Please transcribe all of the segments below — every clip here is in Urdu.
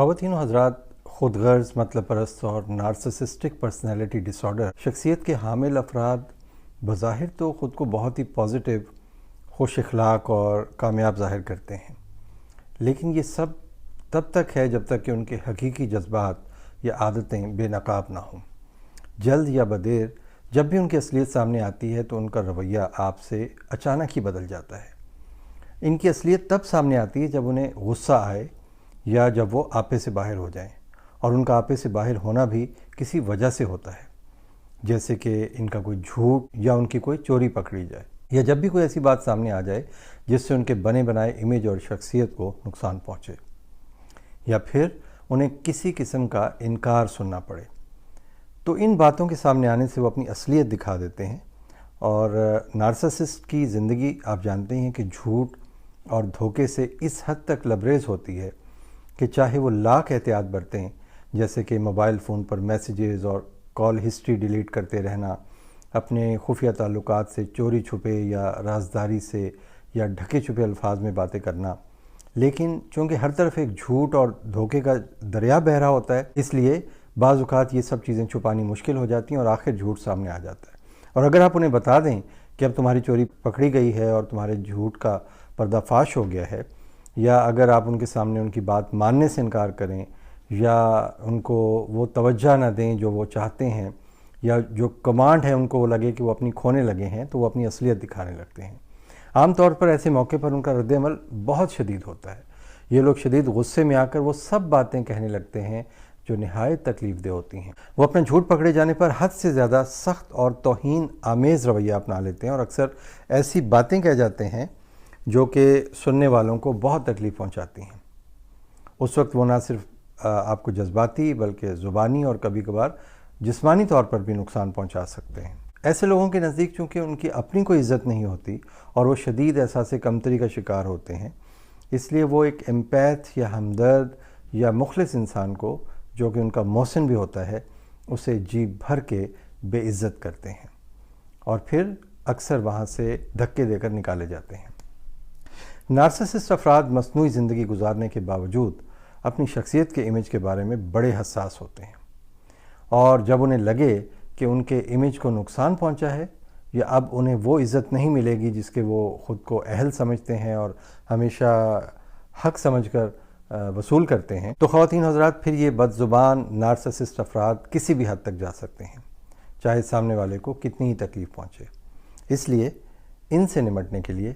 خواتین و حضرات، خود غرض، مطلب پرست اور نارسسسٹک پرسنالٹی ڈس آرڈر شخصیت کے حامل افراد بظاہر تو خود کو بہت ہی پازیٹیو، خوش اخلاق اور کامیاب ظاہر کرتے ہیں، لیکن یہ سب تب تک ہے جب تک کہ ان کے حقیقی جذبات یا عادتیں بے نقاب نہ ہوں۔ جلد یا بدیر جب بھی ان کی اصلیت سامنے آتی ہے تو ان کا رویہ آپ سے اچانک ہی بدل جاتا ہے۔ ان کی اصلیت تب سامنے آتی ہے جب انہیں غصہ آئے یا جب وہ آپے سے باہر ہو جائیں، اور ان کا آپے سے باہر ہونا بھی کسی وجہ سے ہوتا ہے، جیسے کہ ان کا کوئی جھوٹ یا ان کی کوئی چوری پکڑی جائے، یا جب بھی کوئی ایسی بات سامنے آ جائے جس سے ان کے بنے بنائے امیج اور شخصیت کو نقصان پہنچے، یا پھر انہیں کسی قسم کا انکار سننا پڑے۔ تو ان باتوں کے سامنے آنے سے وہ اپنی اصلیت دکھا دیتے ہیں، اور نارسسسٹ کی زندگی آپ جانتے ہیں کہ جھوٹ اور دھوکے سے اس حد تک لبریز ہوتی ہے کہ چاہے وہ لاکھ احتیاط برتیں، جیسے کہ موبائل فون پر میسیجز اور کال ہسٹری ڈیلیٹ کرتے رہنا، اپنے خفیہ تعلقات سے چوری چھپے یا رازداری سے یا ڈھکے چھپے الفاظ میں باتیں کرنا، لیکن چونکہ ہر طرف ایک جھوٹ اور دھوکے کا دریا بہہ رہا ہوتا ہے، اس لیے بعض اوقات یہ سب چیزیں چھپانی مشکل ہو جاتی ہیں اور آخر جھوٹ سامنے آ جاتا ہے۔ اور اگر آپ انہیں بتا دیں کہ اب تمہاری چوری پکڑی گئی ہے اور تمہارے جھوٹ کا پردہ فاش ہو گیا ہے، یا اگر آپ ان کے سامنے ان کی بات ماننے سے انکار کریں یا ان کو وہ توجہ نہ دیں جو وہ چاہتے ہیں، یا جو کمانڈ ہے ان کو وہ لگے کہ وہ اپنی کھونے لگے ہیں، تو وہ اپنی اصلیت دکھانے لگتے ہیں۔ عام طور پر ایسے موقع پر ان کا رد عمل بہت شدید ہوتا ہے۔ یہ لوگ شدید غصے میں آ کر وہ سب باتیں کہنے لگتے ہیں جو نہایت تکلیف دہ ہوتی ہیں۔ وہ اپنا جھوٹ پکڑے جانے پر حد سے زیادہ سخت اور توہین آمیز رویہ اپنا لیتے ہیں، اور اکثر ایسی باتیں کہہ جاتے ہیں جو کہ سننے والوں کو بہت تکلیف پہنچاتی ہیں۔ اس وقت وہ نہ صرف آپ کو جذباتی بلکہ زبانی اور کبھی کبھار جسمانی طور پر بھی نقصان پہنچا سکتے ہیں۔ ایسے لوگوں کے نزدیک چونکہ ان کی اپنی کوئی عزت نہیں ہوتی اور وہ شدید احساس کمتری کا شکار ہوتے ہیں، اس لیے وہ ایک ایمپیتھ یا ہمدرد یا مخلص انسان کو، جو کہ ان کا محسن بھی ہوتا ہے، اسے جی بھر کے بے عزت کرتے ہیں، اور پھر اکثر وہاں سے دھکے دے کر نکالے جاتے ہیں۔ نارسسسٹ افراد مصنوعی زندگی گزارنے کے باوجود اپنی شخصیت کے امیج کے بارے میں بڑے حساس ہوتے ہیں، اور جب انہیں لگے کہ ان کے امیج کو نقصان پہنچا ہے یا اب انہیں وہ عزت نہیں ملے گی جس کے وہ خود کو اہل سمجھتے ہیں اور ہمیشہ حق سمجھ کر وصول کرتے ہیں، تو خواتین حضرات پھر یہ بد زبان نارسسسٹ افراد کسی بھی حد تک جا سکتے ہیں، چاہے سامنے والے کو کتنی ہی تکلیف پہنچے۔ اس لیے ان سے نمٹنے کے لیے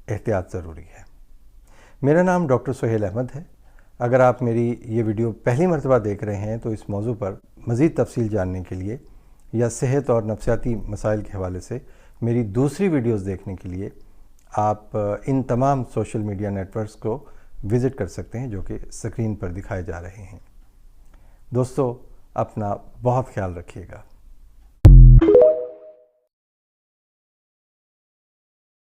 احتیاط ضروری ہے۔ میرا نام ڈاکٹر سہیل احمد ہے۔ اگر آپ میری یہ ویڈیو پہلی مرتبہ دیکھ رہے ہیں تو اس موضوع پر مزید تفصیل جاننے کے لیے یا صحت اور نفسیاتی مسائل کے حوالے سے میری دوسری ویڈیوز دیکھنے کے لیے آپ ان تمام سوشل میڈیا نیٹ ورکس کو وزٹ کر سکتے ہیں جو کہ اسکرین پر دکھائے جا رہے ہیں۔ دوستو، اپنا بہت خیال رکھیے گا۔